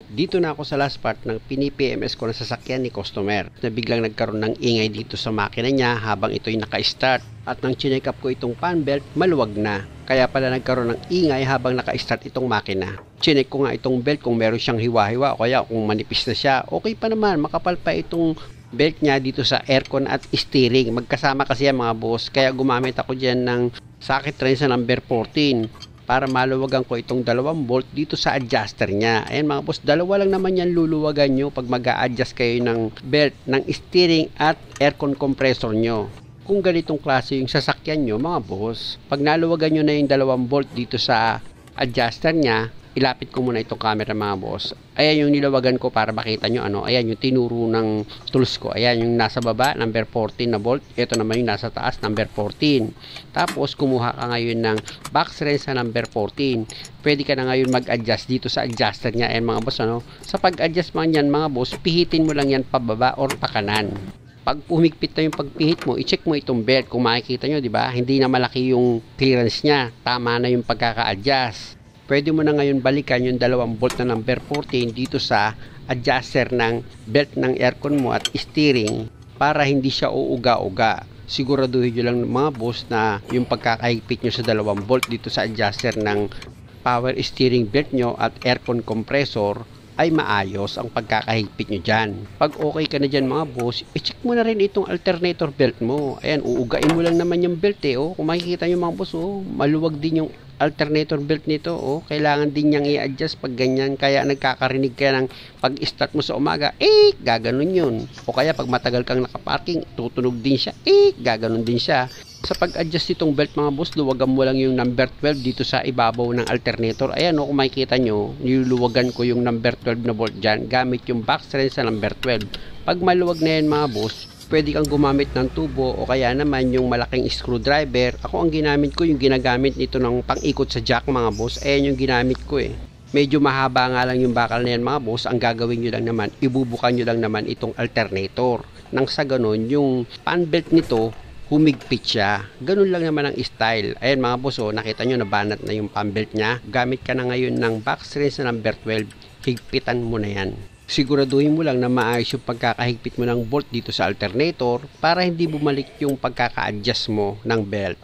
Dito na ako sa last part ng pini-PMS ko na sasakyan ni customer na biglang nagkaroon ng ingay dito sa makina niya habang ito'y naka-start, at nang chinek up ko itong fan belt, maluwag na. Kaya pala nagkaroon ng ingay habang naka-start itong makina. Chinek ko nga itong belt kung meron siyang hiwa-hiwa o kaya kung manipis na siya. Okay pa naman, makapal pa itong belt niya dito sa aircon at steering. Magkasama kasi yan mga boss, kaya gumamit ako dyan ng socket wrench na number 14 para maluwagan ko itong 2 bolt dito sa adjuster niya. Ayan mga boss, 2 lang naman yan luluwagan nyo pag mag-a-adjust kayo ng belt ng steering at aircon compressor nyo. Kung ganitong klase yung sasakyan nyo mga boss, pag naluwagan nyo na yung 2 bolt dito sa adjuster niya, ilapit ko muna itong camera mga boss. Ayan yung nilawagan ko para makita nyo ano. Ayan yung tinuro ng tools ko. Ayan yung nasa baba, number 14 na bolt. Ito naman yung nasa taas, number 14. Tapos kumuha ka ngayon ng box wrench sa number 14. Pwede ka na ngayon mag-adjust dito sa adjuster niya. Ayan mga boss ano. Sa pag-adjust man yan mga boss, pihitin mo lang yan pababa or pakanan. Pag pumigpit na yung pagpihit mo, i-check mo itong belt. Kung makikita nyo, di ba? Hindi na malaki yung clearance niya. Tama na yung pagkaka-adjust. Pwede mo na ngayon balikan yung 2 bolt na number 14 dito sa adjuster ng belt ng aircon mo at steering para hindi siya uuga-uga. Siguraduhin nyo lang mga boss na yung pagkakahigpit nyo sa 2 bolt dito sa adjuster ng power steering belt nyo at aircon compressor ay maayos ang pagkakahigpit nyo dyan. Pag okay ka na dyan mga boss, i-check mo na rin itong alternator belt mo. Ayan, uugain mo lang naman yung belt eh. Oh. Kung makikita nyo mga boss, oh, maluwag din yung alternator belt nito. Oh. Kailangan din niyang i-adjust pag ganyan. Kaya nagkakarinig ka ng pag-start mo sa umaga, gaganon yun. O kaya pag matagal kang nakaparking, tutunog din siya, gaganon din siya. Sa pag-adjust itong belt mga boss, luwagan mo lang yung number 12 dito sa ibabaw ng alternator. Ayan o, kung makikita nyo, niluluwagan ko yung number 12 na bolt dyan gamit yung box wrench sa number 12. Pag maluwag na yan mga boss, pwede kang gumamit ng tubo o kaya naman yung malaking screwdriver. Ako ang ginamit ko, yung ginagamit nito ng pang-ikot sa jack mga boss. Ayan yung ginamit ko eh. Medyo mahaba nga lang yung bakal na yan mga boss. Ang gagawin nyo lang naman, ibubukan nyo lang naman itong alternator. Nang sa ganon, yung fan belt nito, humigpit siya. Ganun lang naman ang style. Ayan mga boss, oh, nakita nyo nabanat na yung fan belt niya. Gamit ka na ngayon ng box wrench na number 12. Higpitan mo na yan. Siguraduhin mo lang na maayos yung pagkakahigpit mo ng bolt dito sa alternator para hindi bumalik yung pagkaka-adjust mo ng belt.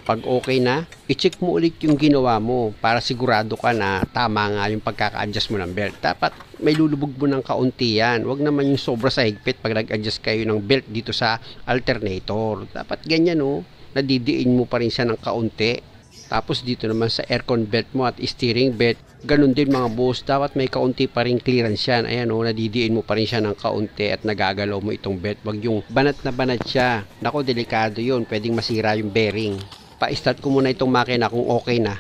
Pag okay na, i-check mo ulit yung ginawa mo para sigurado ka na tama nga yung pagkaka-adjust mo ng belt. Dapat may lulubog mo ng kaunti yan. Huwag naman yung sobra sa higpit pag nag-adjust kayo ng belt dito sa alternator. Dapat ganyan oh, nadidiin mo pa rin siya ng kaunti. Tapos dito naman sa aircon belt mo at steering belt, ganun din mga boss, dapat may kaunti pa rin clearance yan. Ayan oh, nadidiin mo pa rin siya ng kaunti at nagagalaw mo itong belt. Wag yung banat na banat siya. Nako, delikado yun, pwedeng masira yung bearing. Pa-start ko muna itong makina kung okay na.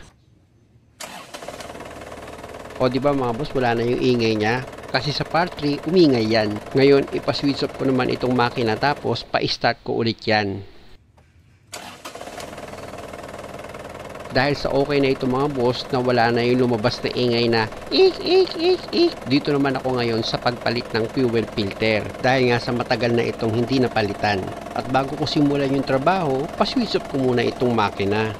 O di ba mga boss, wala na yung ingay niya. Kasi sa part 3, umingay yan. Ngayon, ipa-switch off ko naman itong makina tapos pa-start ko ulit yan. Dahil sa okay na ito mga boss, na wala na yung lumabas na ingay na dito naman ako ngayon sa pagpalit ng fuel filter. Dahil nga sa matagal na itong hindi napalitan. At bago ko simulan yung trabaho, pa-switch off ko muna itong makina.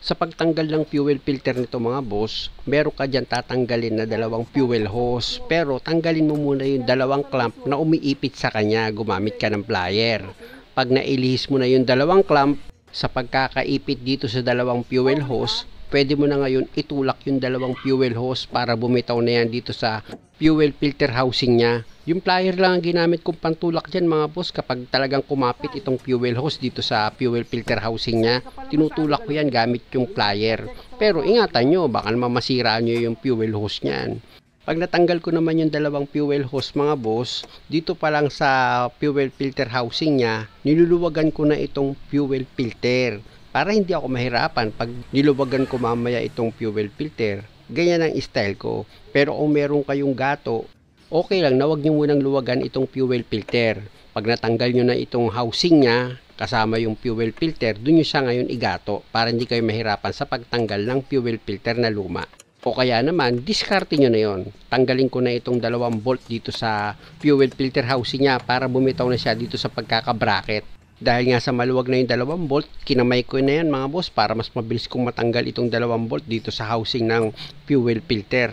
Sa pagtanggal ng fuel filter nito mga boss, meron ka dyan tatanggalin na 2 fuel hose. Pero tanggalin mo muna yung 2 clamp na umiipit sa kanya, gumamit ka ng plier. Pag nailihis mo na yung 2 clamp, sa pagkakaipit dito sa 2 fuel hose, pwede mo na ngayon itulak yung 2 fuel hose para bumitaw na yan dito sa fuel filter housing niya. Yung plier lang ang ginamit kong pantulak dyan mga boss kapag talagang kumapit itong fuel hose dito sa fuel filter housing niya. Tinutulak ko yan gamit yung plier. Pero ingatan nyo, baka naman masira nyo yung fuel hose niyan. Pag natanggal ko naman yung 2 fuel hose mga boss, dito pa lang sa fuel filter housing niya, niluluwagan ko na itong fuel filter. Para hindi ako mahirapan pag niluwagan ko mamaya itong fuel filter. Ganyan ang style ko. Pero kung meron kayong gato, okay lang na huwag nyo munang luwagan itong fuel filter. Pag natanggal nyo na itong housing niya, kasama yung fuel filter, dun nyo siya ngayon igato para hindi kayo mahirapan sa pagtanggal ng fuel filter na luma. O kaya naman, diskarte nyo na yon. Tanggalin ko na itong 2 bolt dito sa fuel filter housing niya para bumitaw na siya dito sa pagkaka-bracket. Dahil nga sa maluwag na yung 2 bolt, kinamay ko na yan mga boss para mas mabilis kong matanggal itong 2 bolt dito sa housing ng fuel filter.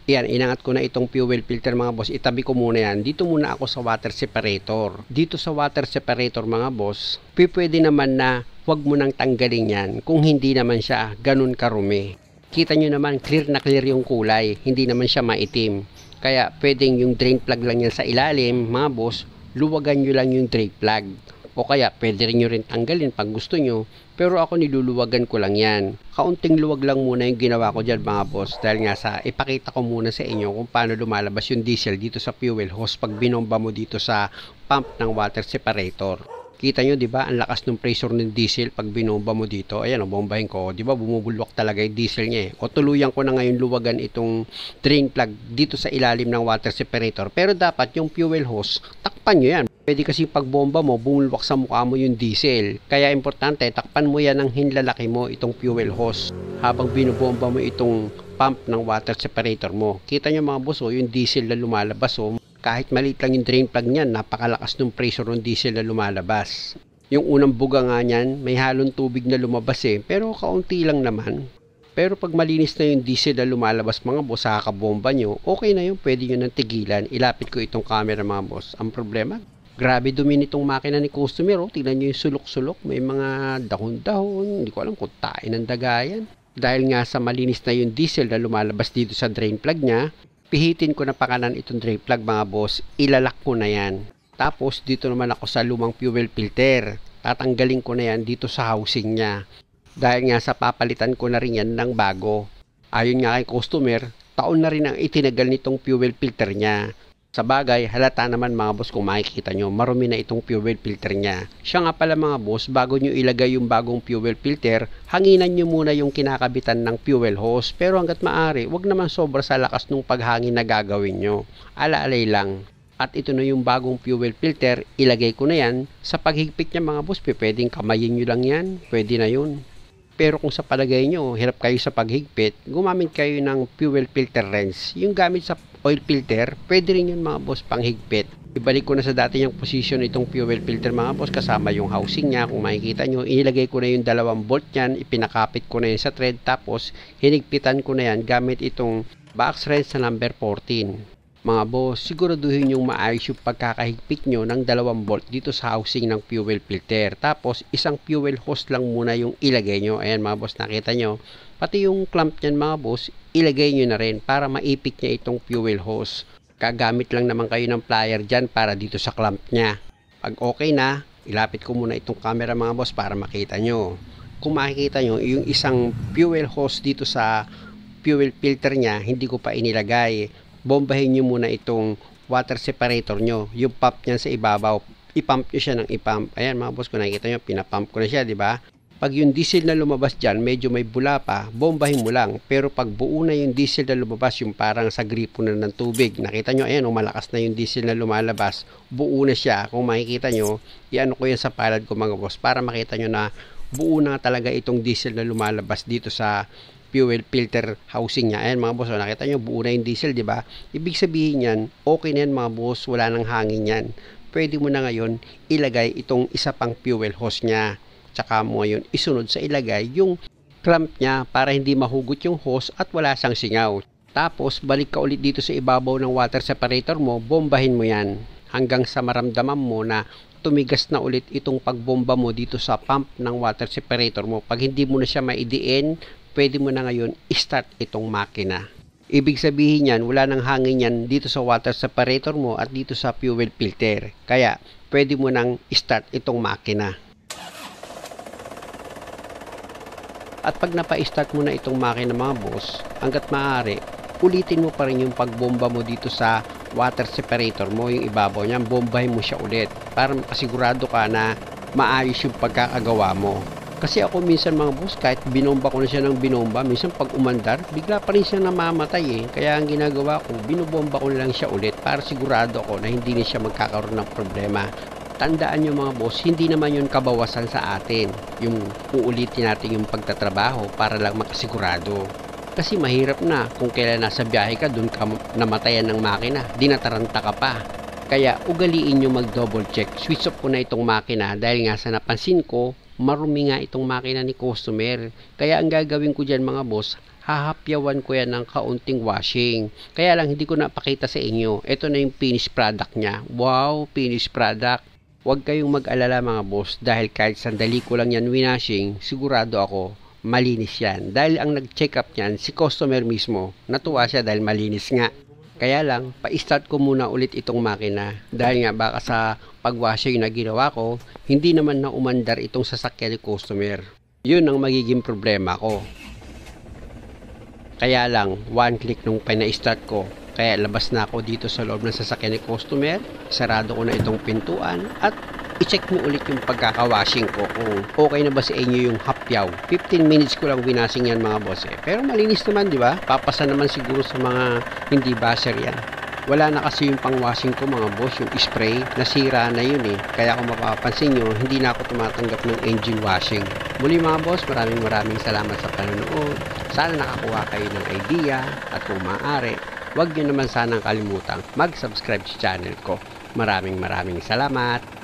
Yan, inangat ko na itong fuel filter mga boss. Itabi ko muna yan. Dito muna ako sa water separator. Dito sa water separator mga boss, pwede naman na wag mo nang tanggalin yan kung hindi naman siya ganun karumi. Kita nyo naman, clear na clear yung kulay. Hindi naman siya maitim. Kaya pwedeng yung drain plug lang yan sa ilalim mga boss, luwagan nyo lang yung drain plug. O kaya pwede rin nyo rin tanggalin pag gusto nyo. Pero ako niluluwagan ko lang yan. Kaunting luwag lang muna yung ginawa ko dyan mga boss. Dahil nga sa ipakita ko muna sa inyo kung paano lumalabas yung diesel dito sa fuel hose pag binomba mo dito sa pump ng water separator. Kita nyo, di ba? Ang lakas ng pressure ng diesel pag binomba mo dito. Ayan, bombahin ko. Di ba? Bumubulwak talaga yung diesel niya eh. O tuluyan ko na ngayon luwagan itong drain plug dito sa ilalim ng water separator. Pero dapat yung fuel hose, takpan nyo yan. Pwede kasi pag bomba mo, bumulwak sa mukha mo yung diesel. Kaya importante, takpan mo yan ng hinlalaki mo itong fuel hose habang binubomba mo itong pump ng water separator mo. Kita nyo mga boss, yung diesel na lumalabas kahit maliit lang yung drain plug niyan, napakalakas ng pressure ng diesel na lumalabas. Yung unang buga nga niyan, may halong tubig na lumabas pero kaunti lang naman. Pero pag malinis na yung diesel na lumalabas mga boss sa kakabomba nyo, okay na yun, pwede nyo nang tigilan. Ilapit ko itong camera mga boss. Ang problema, grabe dumi nitong makina ni customer. Tingnan nyo yung sulok-sulok, may mga dahon-dahon, hindi ko alam kung tain ng dagayan. Dahil nga sa malinis na yung diesel na lumalabas dito sa drain plug niya, pihitin ko na pakanan itong drain plug mga boss, ilalak ko na yan. Tapos dito naman ako sa lumang fuel filter, tatanggalin ko na yan dito sa housing niya. Dahil nga sa papalitan ko na rin yan ng bago. Ayon nga kay customer, taon na rin ang itinagal nitong fuel filter niya. Sa bagay, halata naman mga boss kung makikita nyo, marumi na itong fuel filter niya. Siya nga pala mga boss, bago nyo ilagay yung bagong fuel filter, hanginan nyo muna yung kinakabitan ng fuel hose. Pero hanggat maaari, wag naman sobra sa lakas ng paghangin na gagawin nyo. Ala-alay lang. At ito na yung bagong fuel filter, ilagay ko na yan. Sa paghigpit niya mga boss, pwedeng kamayin nyo lang yan, pwede na yun. Pero kung sa palagay nyo, hirap kayo sa paghigpit, gumamit kayo ng fuel filter wrench. Yung gamit sa oil filter, pwede rin yun mga boss panghigpit. Ibalik ko na sa dati niyang position itong fuel filter mga boss kasama yung housing niya. Kung makikita nyo, inilagay ko na yung 2 bolt niyan, ipinakapit ko na yun sa thread, tapos hinigpitan ko na yan gamit itong box wrench na number 14. Mga boss, siguraduhin yung maayos yung pagkakahigpit nyo ng 2 bolt dito sa housing ng fuel filter. Tapos, isang fuel hose lang muna yung ilagay nyo. Ayan mga boss, nakita nyo. Pati yung clamp nyan mga boss, ilagay nyo na rin para maipit niya itong fuel hose. Kagamit lang naman kayo ng plier dyan para dito sa clamp nya. Pag okay na, ilapit ko muna itong camera mga boss para makita nyo. Kung makikita nyo, yung isang fuel hose dito sa fuel filter nya, hindi ko pa inilagay. Bombahin nyo muna itong water separator nyo, yung pump niyan sa ibabaw. I-pump nyo siya ng i-pump. Ayan mga boss, kung nakikita nyo, pinapump ko na siya, di ba? Pag yung diesel na lumabas dyan, medyo may bula pa, bombahin mo lang. Pero pag buo na yung diesel na lumabas, yung parang sa gripo na ng tubig, nakita nyo, ayan, malakas na yung diesel na lumalabas, buo na siya. Kung makikita nyo, iano ko yan sa palad ko mga boss, para makita nyo na buo na talaga itong diesel na lumalabas dito sa fuel filter housing niya. Ayan mga boss, nakita nyo, buo na yung diesel, di ba? Ibig sabihin yan, okay na yan mga boss, wala nang hangin yan. Pwede mo na ngayon ilagay itong isa pang fuel hose niya. Tsaka mo ngayon isunod sa ilagay yung clamp niya para hindi mahugot yung hose at wala siyang singaw. Tapos balik ka ulit dito sa ibabaw ng water separator mo, bombahin mo yan hanggang sa maramdaman mo na tumigas na ulit itong pagbomba mo dito sa pump ng water separator mo. Pag hindi mo na siya maidiin, pwede mo na ngayon i-start itong makina. Ibig sabihin yan, wala nang hangin yan dito sa water separator mo at dito sa fuel filter. Kaya, pwede mo nang i-start itong makina. At pag napa-start mo na itong makina mga boss, hanggat maaari, ulitin mo pa rin yung pagbomba mo dito sa water separator mo, yung ibabaw niyan, bombahin mo siya ulit para makasigurado ka na maayos yung pagkakagawa mo. Kasi ako minsan mga boss, kahit binomba ko na siya ng binomba, minsan pag umandar, bigla pa rin siya namamatay Kaya ang ginagawa ko, binobomba ko na lang siya ulit para sigurado ako na hindi na siya magkakaroon ng problema. Tandaan nyo mga boss, hindi naman yun kabawasan sa atin. Yung uulitin natin yung pagtatrabaho para lang makasigurado. Kasi mahirap na kung kailan nasa biyahe ka, dun ka namatayan ng makina, dinataranta ka pa. Kaya ugaliin nyo mag double check. Switch off ko na itong makina dahil nga sa napansin ko, marumi nga itong makina ni customer. Kaya ang gagawin ko dyan mga boss, hahapyawan ko yan ng kaunting washing. Kaya lang hindi ko napakita sa inyo. Ito na yung finished product niya. Wow, finished product. Huwag kayong mag-alala mga boss dahil kahit sandali ko lang yan winashing, sigurado ako malinis yan. Dahil ang nag-check up niyan si customer mismo. Natuwa siya dahil malinis nga. Kaya lang, pa-start ko muna ulit itong makina. Dahil nga baka sa pag-washing na ginawa ko, hindi naman na umandar itong sasakyan ni customer. Yun ang magiging problema ko. Kaya lang, one click nung pina-start ko. Kaya labas na ako dito sa loob ng sasakyan ni customer. Sarado ko na itong pintuan at i-check mo ulit yung pagkakawashing ko kung okay na ba sa inyo yung hapyaw. 15 minutes ko lang winasing yan mga boss Pero malinis naman, di ba? Papasa naman siguro sa mga hindi basher yan. Wala na kasi yung pang-washing ko mga boss, yung spray, nasira na yun Kaya kung mapapansin nyo, hindi na ako tumatanggap ng engine washing. Muli mga boss, maraming salamat sa panonood. Sana nakakuha kayo ng idea at kung maaari, huwag nyo naman sanang kalimutang mag-subscribe sa channel ko. Maraming salamat.